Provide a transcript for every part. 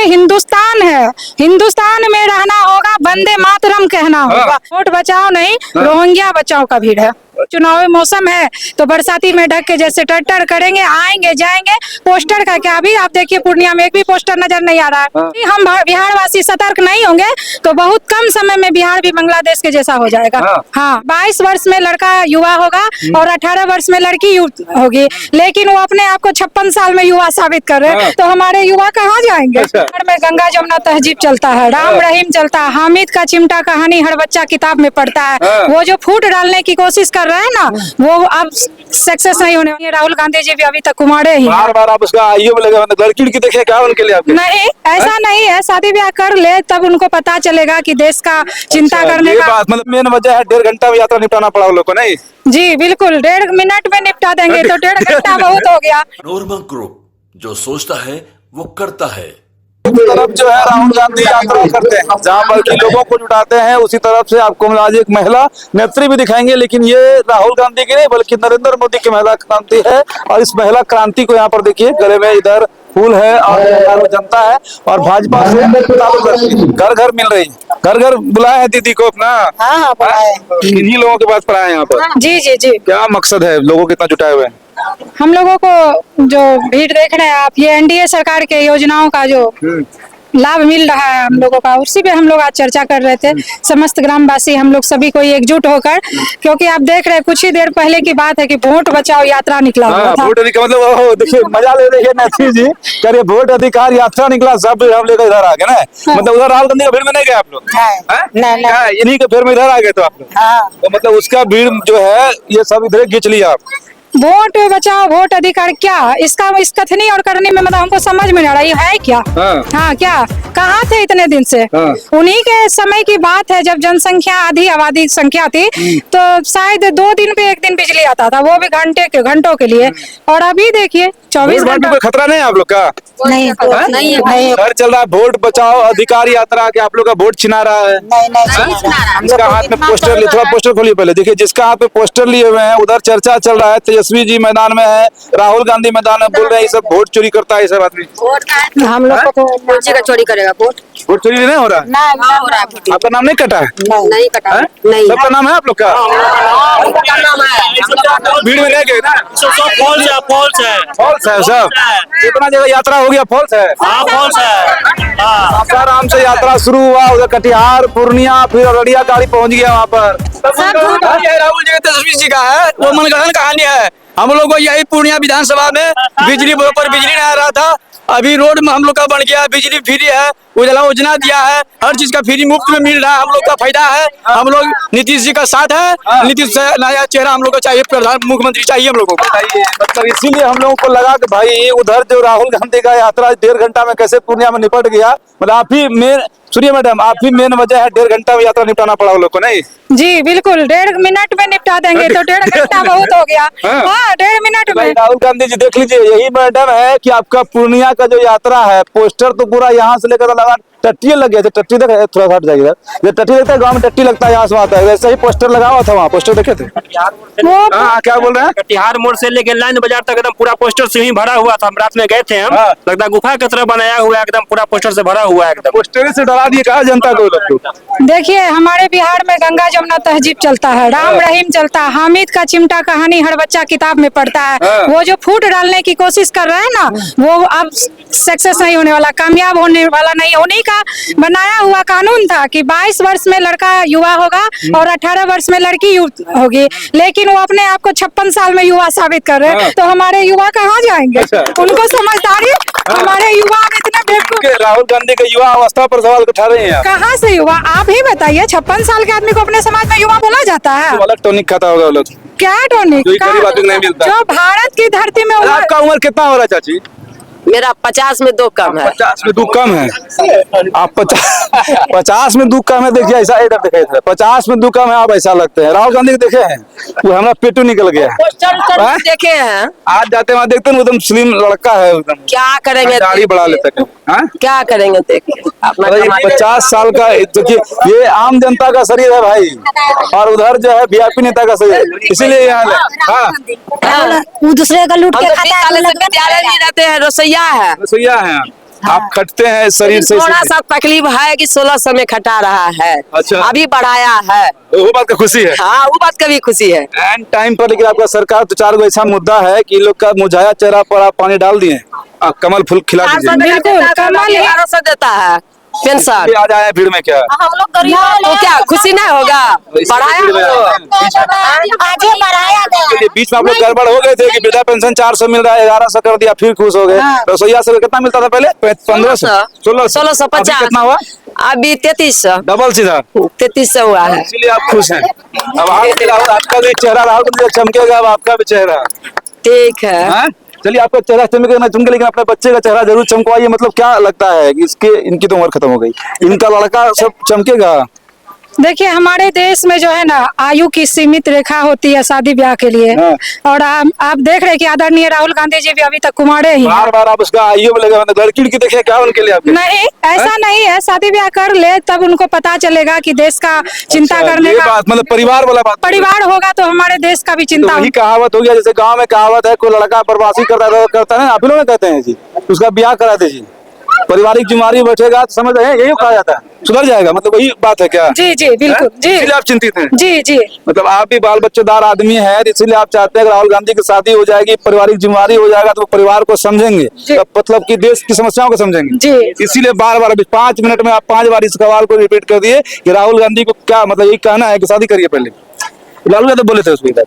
हिंदुस्तान है, हिंदुस्तान में रहना होगा, वंदे मातरम कहना होगा। वोट बचाओ नहीं, रोहिंग्या बचाओ का भीड़ है। चुनावी मौसम है तो बरसाती में ढक के जैसे टट्टर करेंगे, आएंगे जाएंगे। पोस्टर का क्या, अभी आप देखिए पूर्णिया में एक भी पोस्टर नजर नहीं आ रहा है। हम बिहार वासी सतर्क नहीं होंगे तो बहुत कम समय में बिहार भी बांग्लादेश के जैसा हो जाएगा। हाँ, 22 वर्ष में लड़का युवा होगा और 18 वर्ष में लड़की होगी, लेकिन वो अपने आप को 56 साल में युवा साबित कर रहे हैं, तो हमारे युवा कहाँ जाएंगे। में गंगा जमुना तहजीब चलता है, राम रहीम चलता है, हामिद का चिमटा कहानी हर बच्चा किताब में पढ़ता है। वो जो फूट डालने की कोशिश कर रहे हैं ना, वो अब सक्सेस नहीं होने वाली है। राहुल गांधी जी भी अभी तक कुमारे ही बार बार आप उसका आईओ में लगे, लड़की की देखे क्या उनके लिए आपके? नहीं, ऐसा नहीं है, शादी ब्याह कर ले तब उनको पता चलेगा कि देश का चिंता करने का। बात मतलब मेन वजह है 1.5 घंटा में यात्रा निपटाना पड़ा उन लोग को। नहीं जी बिल्कुल, 1.5 मिनट में निपटा देंगे तो 1.5 घंटा बहुत हो गया। नॉर्मल ग्रुप जो सोचता है वो करता है। तरफ जो है राहुल गांधी यात्रा करते हैं, जहाँ पर की लोगों को जुटाते हैं, उसी तरफ से आपको आज एक महिला नेत्री भी दिखाएंगे। लेकिन ये राहुल गांधी की नहीं बल्कि नरेंद्र मोदी की महिला क्रांति है। और इस महिला क्रांति को यहाँ पर देखिए, गले में इधर फूल है और जनता है और भाजपा से घर घर मिल रही है। घर घर बुलाया है दीदी को अपना। हाँ, किन्हीं लोगों के पास पढ़ा है यहाँ पर। जी जी जी। क्या मकसद है, लोगों कितना जुटाए हुए हैं? हम लोगों को जो भीड़ देख रहे हैं आप, ये एनडीए सरकार के योजनाओं का जो लाभ मिल रहा है हम लोगों का, उसी पे हम लोग आज चर्चा कर रहे थे। समस्त ग्रामवासी हम लोग सभी को एकजुट होकर, क्योंकि आप देख रहे हैं कुछ ही देर पहले की बात है कि वोट बचाओ यात्रा निकला हुआ था। वोट अधिकार मतलब देखिए, मजा ले रही है नथी जी, कह वोट अधिकार यात्रा निकला, सब हम लेकर इधर आ गए ना। मतलब उधर राहुल गांधी का भीड़ में नहीं गए आप लोग? नहीं, इन्हीं के भीड़ में इधर आ गए तो आप लोग। तो मतलब उसका भीड़ जो है ये सब इधर खींच लिया आप। वोट बचाओ वोट अधिकार क्या, इसका इस कथनी और करने में मतलब हमको समझ में नहीं आ रहा ये है क्या। हाँ क्या, कहाँ थे इतने दिन से? उन्हीं के समय की बात है जब जनसंख्या आधी आबादी संख्या थी, तो शायद 2 दिन पे 1 दिन बिजली आता था, वो भी घंटों के लिए। और अभी देखिए 24 घंटे। कोई खतरा नहीं है आप लोग का? नहीं है। घर चल रहा है वोट बचाओ अधिकार यात्रा के, आप लोग का वोट छिना रहा है। जिसका हाथ में पोस्टर लिए, थोड़ा पोस्टर खोलिए पहले, देखिए जिसका हाथ में पोस्टर लिए हुए हैं उधर चर्चा चल रहा है। तेजस्वी जी मैदान में है, राहुल गांधी मैदान में, बोल रहे हैं ये सब वोट चोरी करता है। सब आदमी हम लोग को का चोरी करेगा वोट चोरी नहीं हो रहा है? नहीं हो रहा है। आपका नाम नहीं कटा है? नहीं कटा, नहीं। सबका नाम है आप लोग का? भीड़ में रह गए ना? फॉल्स है सब। कितना जगह यात्रा हो गया? फॉल्स है। फॉल्स है। आसाराम से यात्रा शुरू हुआ, उधर कटिहार, पूर्णिया, फिर अररिया गाड़ी पहुंच गया वहाँ पर। राहुल जी तेजस्वी जी का है, वो मनगढ़ंत कहानी है। हम लोग को यही पूर्णिया विधानसभा में बिजली पर बिजली नहीं आ रहा था, अभी रोड में हम लोग का बन गया, बिजली फ्री है, उजला योजना दिया है, हर चीज का फ्री मुफ्त में मिल रहा है। हम लोग का फायदा है, हम लोग नीतीश जी का साथ है। नीतीश से नया चेहरा हम लोग को चाहिए, प्रधान मुख्यमंत्री चाहिए हम लोगों को। मतलब इसीलिए हम लोगों को लगा कि भाई उधर जो राहुल गांधी का यात्रा 1.5 घंटा में कैसे पूर्णिया में निपट गया। मतलब आप ही मेन, सुनिए मैडम, आप ही मेन वजह है 1.5 घंटा में यात्रा निपटाना पड़ा उन लोग को। नहीं जी बिल्कुल, 1.5 मिनट में निपटा देंगे तो 1.5 घंटा बहुत हो गया। हाँ, 1.5 मिनट में। राहुल गांधी जी देख लीजिए, यही मैडम है कि आपका पूर्णिया का जो यात्रा है, पोस्टर तो पूरा यहाँ से लेकर लगा, टट्टी लग गया था। टट्टी देख, थोड़ा हट जाएगा, ये टट्टी लगता है गाँव में, टट्टी लगता है यहाँ से आता है, वैसे ही पोस्टर लगा हुआ था वहाँ। पोस्टर देखे थे? क्या बोल रहे हैं? कटिहार मोड़ से लेकर लाइन बाजार तक एकदम पूरा पोस्टर से ही भरा हुआ था। हम रात में गए थे, हम लगता है गुफा की तरह बनाया हुआ है, एकदम पूरा पोस्टर से भरा हुआ है। एकदम पोस्टर से डरा दिए कहा जनता को। देखिए हमारे बिहार में गंगा जमुना तहजीब चलता है, राम रहीम चलता है, हामिद का चिमटा कहानी हर बच्चा किताब में पढ़ता है। वो जो फूट डालने की कोशिश कर रहे हैं ना, वो अब सक्सेस नहीं होने वाला, कामयाब होने वाला नहीं। उन्हीं का बनाया हुआ कानून था कि 22 वर्ष में लड़का युवा होगा और 18 वर्ष में लड़की होगी, लेकिन वो अपने आप को 56 साल में युवा साबित कर रहे हैं, तो हमारे युवा कहाँ जाएंगे? उनको समझदारी, हमारे युवा इतने बेवकूफ। राहुल गांधी के युवा अवस्था पर सवाल उठा रहे हैं। कहाँ से युवा? आप ही बताइए, 56 साल के आदमी को अपने समाज में युवा बोला जाता है? अलग टॉनिक खाता होगा वो लोग। क्या टॉनिक? नहीं मिलता। जो भारत की धरती में। आपका उम्र कितना हो रहा है चाची? मेरा 50 में 2 कम है। 50 में 2 कम है। आप 50 में 2 कम है। देखिए ऐसा इधर देखे थे, 50 में 2 कम है, आप ऐसा लगते हैं। राहुल गांधी को देखे हैं, वो हमारा पेटू निकल गया है। देखे हैं, आज जाते वहाँ देखते हैं एकदम स्लिम लड़का है, एकदम क्या करेंगे, दाढ़ी बढ़ा लेते हैं। क्या करेंगे देखिए। 50 साल का, ये आम जनता का शरीर है भाई, और उधर जो है वीआईपी नेता का शरीर, इसीलिए यहाँ वो दूसरे का लूट के खाता है। विद्यालय भी रहते हैं, रसोईया है। रसोईया है। आप खटते हैं शरीर से थोड़ा सा तकलीफ है कि 1600 में खटा रहा है। अच्छा। अभी बढ़ाया है। वो बात का खुशी है। हाँ, वो बात का भी खुशी है। एंड टाइम पर लेकिन आपका सरकार तो 4 गो ऐसा मुद्दा है कि इन लोग का मुरझाया चेहरा पर आप पानी डाल दिए, आप कमल फूल खिला दीजिए। बिल्कुल, कमल 1100 देता है पेंशन। आज आए भीड़ में क्या हम लोग गरीब तो क्या खुशी नहीं होगा? बढ़ाया आगे बढ़ाया गया। बीच में आप लोग गड़बड़ हो गए थे कि वृद्धा पेंशन 400 मिल रहा है, 1100 कर दिया, फिर खुश हो गए। रसोईया से कितना मिलता था पहले? 1500, 1650 कितना हुआ? अभी 3300 डबल सीधा 3300 हुआ है। इसीलिए आप खुश हैं। अब आपका भी चेहरा राहुल गांधी चमकेगा, अब आपका भी चेहरा। ठीक है। हाँ? चलिए, आपका चेहरा चमके, लेकिन अपने बच्चे का चेहरा जरूर चमकवाइए। मतलब क्या लगता है कि इनकी तो उम्र खत्म हो गई, इनका लड़का सब चमकेगा? देखिए, हमारे देश में जो है ना, आयु की सीमित रेखा होती है शादी ब्याह के लिए। और आप देख रहे हैं कि आदरणीय राहुल गांधी जी भी अभी तक कुमारे ही हैं। बार बार आप उसका आयु में लगे, मतलब लड़की की देखे क्या उनके लिए आपके? नहीं, ऐसा नहीं है। शादी ब्याह कर ले तब उनको पता चलेगा कि देश का चिंता करने ये का बात, मतलब परिवार वाला बात। परिवार होगा तो हमारे देश का भी तो चिंता वही कहावत हो गया, जैसे गांव में कहावत है, कोई लड़का प्रवासी करता है, आप लोग कहते हैं जी उसका ब्याह करा दीजिए, पारिवारिक जिम्मेदारी बैठेगा तो समझ रहे हैं, यही कहा जाता है, सुधर जाएगा। मतलब वही बात है क्या? जी जी बिल्कुल जी। इसलिए आप चिंतित हैं? जी जी। मतलब आप भी बाल बच्चेदार आदमी हैं, इसलिए आप चाहते हैं कि राहुल गांधी की शादी हो जाएगी, पारिवारिक जिम्मेदारी हो जाएगा, तो परिवार को समझेंगे, मतलब कि देश की समस्याओं को समझेंगे जी। इसीलिए बार बार 5 मिनट में आप 5 बार इस सवाल को रिपीट कर दिए कि राहुल गांधी को क्या मतलब यही कहना है कि शादी करिए। पहले लालू यादव बोले थे उसको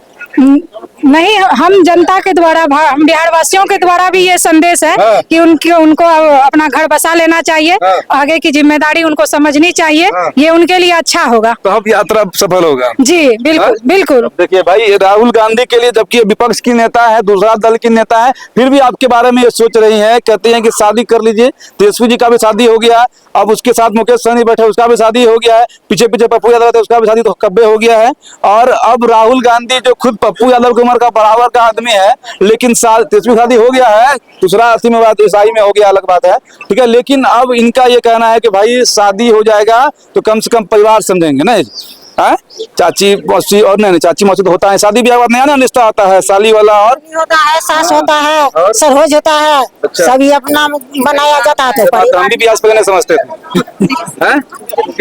नहीं, हम जनता के द्वारा, हम बिहार वासियों के द्वारा भी ये संदेश है कि उनको अपना घर बसा लेना चाहिए। आगे की जिम्मेदारी उनको समझनी चाहिए। ये उनके लिए अच्छा होगा, तो अब यात्रा सफल होगा। जी बिल्कुल बिल्कुल। देखिए भाई, राहुल गांधी के लिए, जबकि विपक्ष की नेता है, दूसरा दल की नेता है, फिर भी आपके बारे में ये सोच रही है, कहती हैं कि शादी कर लीजिए। तेजस्वी जी का भी शादी हो गया, अब उसके साथ मुकेश सहनी बैठे, उसका भी शादी हो गया है, पीछे पीछे पप्पू यादव थे, उसका भी शादी तो कब्बे हो गया है। और अब राहुल गांधी जो खुद पप्पू यादव की उम्र का बराबर का आदमी है, लेकिन तेजस्वी शादी हो गया है, दूसरा असी में बात ईसाई में हो गया, अलग बात है, ठीक है। लेकिन अब इनका ये कहना है कि भाई शादी हो जाएगा तो कम से कम परिवार समझेंगे ना, चाची मौसी, और नहीं चाची मौसी तो होता है, शादी ब्याह नया नया रिश्ता आता है, साली वाला और होता है, सास होता है, सरोज होता है, सभी अपना बनाया जाता है। तो हम भी ब्याह पहले समझते थे,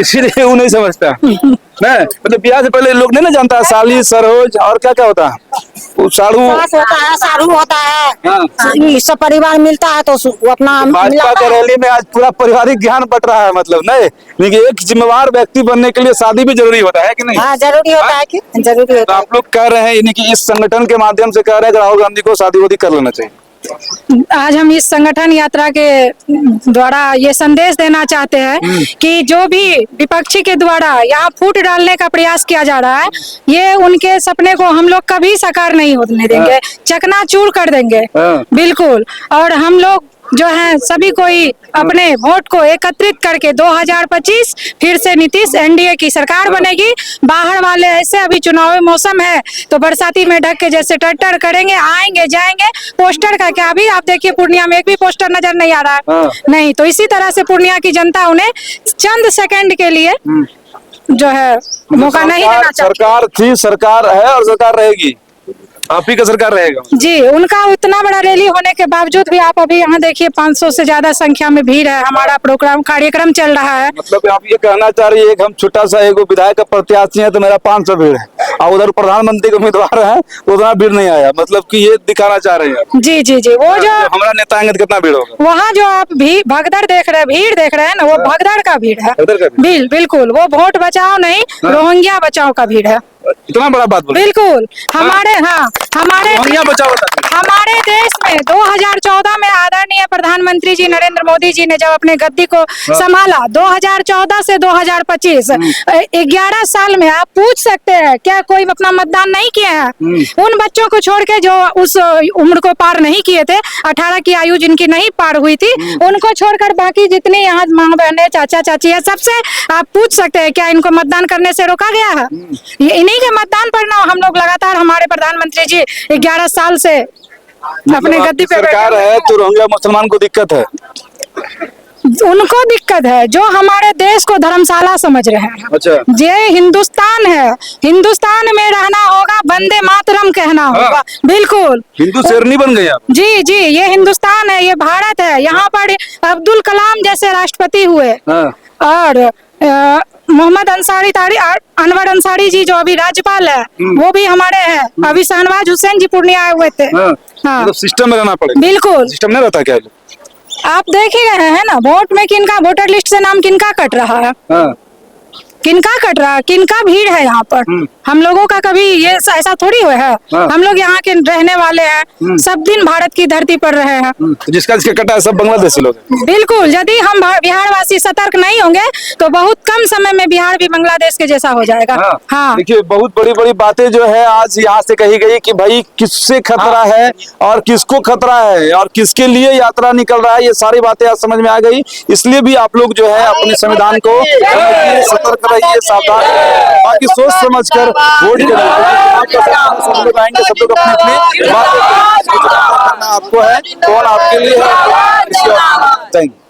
इसीलिए वो नहीं समझता नहीं, मतलब ब्याह से पहले लोग नहीं ना जानता, साली, सरोज और क्या क्या होता है, साड़ू सास होता है, सारू होता है, ये सब परिवार मिलता है तो वो अपना भाजपा के रैली में आज पूरा पारिवारिक ज्ञान बट रहा है, मतलब नहीं, लेकिन एक जिम्मेवार व्यक्ति बनने के लिए शादी भी जरूरी होता है कि नहीं? हाँ, जरूरी होता है कि जरूरी तो होता है। आप लोग कह रहे हैं यानी कि इस संगठन के माध्यम से कह रहे हैं कि राहुल गांधी को शादी वादी कर लेना चाहिए। आज हम इस संगठन यात्रा के द्वारा ये संदेश देना चाहते हैं कि जो भी विपक्षी के द्वारा यहाँ फूट डालने का प्रयास किया जा रहा है, ये उनके सपने को हम लोग कभी साकार नहीं होने देंगे, चकनाचूर कर देंगे बिल्कुल। और हम लोग जो है सभी कोई अपने वोट को एकत्रित करके 2025 फिर से नीतीश एनडीए की सरकार बनेगी। बाहर वाले ऐसे, अभी चुनावी मौसम है तो बरसाती में ढक के जैसे टट्टर करेंगे, आएंगे जाएंगे, पोस्टर का क्या, अभी आप देखिए पूर्णिया में एक भी पोस्टर नजर नहीं आ रहा है। नहीं, तो इसी तरह से पूर्णिया की जनता उन्हें चंद सेकंड के लिए जो है मौका नहीं देना चाहती। सरकार थी, सरकार है और सरकार रहेगी, आप ही का सरकार रहेगा जी। उनका इतना बड़ा रैली होने के बावजूद भी आप अभी यहाँ देखिए 500 से ज्यादा संख्या में भीड़ है, हमारा प्रोग्राम कार्यक्रम चल रहा है। मतलब आप ये कहना चाह रही है कि हम छोटा सा एक विधायक का प्रत्याशी है तो मेरा 500 भीड़ है, और उधर प्रधानमंत्री के उम्मीदवार है उतना भीड़ नहीं आया, मतलब कि ये दिखाना चाह रहे हैं? जी जी जी। वो जो हमारा नेता आएंगे तो कितना भीड़ होगा? वहाँ जो आप भगदड़ देख रहे हैं, भीड़ देख रहे हैं ना, वो भगदड़ का भीड़ है। बिल्कुल, वो वोट बचाओ नहीं, रोहिंग्या बचाओ का भीड़ है। इतना बड़ा बात बोल? बिल्कुल। हमारे हमारे देश में 2014 में आदरणीय प्रधानमंत्री जी नरेंद्र मोदी जी ने जब अपने गद्दी को संभाला, 2014 से 2025 11 साल में आप पूछ सकते हैं क्या कोई अपना मतदान नहीं किया है? उन बच्चों को छोड़ के जो उस उम्र को पार नहीं किए थे, 18 की आयु जिनकी नहीं पार हुई थी, उनको छोड़कर बाकी जितनी यहाँ माँ बहने, चाचा चाची है, सबसे आप पूछ सकते हैं क्या इनको मतदान करने से रोका गया है? इन्हीं के मतदान पर ना हम लोग लगातार, हमारे प्रधानमंत्री जी 11 साल से अपने गद्दी पे सरकार है तो रोहिंग्या मुसलमान को दिक्कत है? उनको दिक्कत है जो हमारे देश को धर्मशाला समझ रहे हैं। अच्छा। ये हिंदुस्तान है, हिंदुस्तान में रहना होगा, वंदे मातरम कहना होगा। बिल्कुल हिंदू शेरनी बन गए आप। जी जी, ये हिंदुस्तान है, ये भारत है। यहाँ पर अब्दुल कलाम जैसे राष्ट्रपति हुए हाँ। और मोहम्मद अनवर अंसारी जी जो अभी राज्यपाल है वो भी हमारे हैं। अभी शहनवाज हुसैन जी पूर्णिया आए हुए थे। हाँ। हाँ। मतलब सिस्टम में रहना पड़ेगा। बिल्कुल सिस्टम नहीं रहता क्या? आप देख ही रहे हैं ना, वोट में किनका, वोटर लिस्ट से नाम किनका कट रहा है, हाँ। किनका कट रहा है, किनका भीड़ है यहाँ पर। हम लोगों का कभी ये ऐसा थोड़ी हुआ है। हाँ। हम लोग यहाँ के रहने वाले हैं, सब दिन भारत की धरती पर रहे हैं। तो जिसका कटा है सब बांग्लादेशी लोग हैं। बिल्कुल, यदि हम बिहार वासी सतर्क नहीं होंगे तो बहुत कम समय में बिहार भी बांग्लादेश के जैसा हो जाएगा। हाँ। हाँ। देखिए बहुत बड़ी बड़ी बातें जो है आज यहाँ से कही गई कि भाई किससे खतरा है और किसको खतरा है और किसके लिए यात्रा निकल रहा है, ये सारी बातें आज समझ में आ गई। इसलिए भी आप लोग जो है अपने संविधान को समझिए, सतर्क रहिए, सावधान रहिए, बाकी सोच समझ कर वोट करिए। सब लोग आएंगे, सब लोग अपनी अपनी बातें करना आपको है, कौन आपके लिए है। Thank you.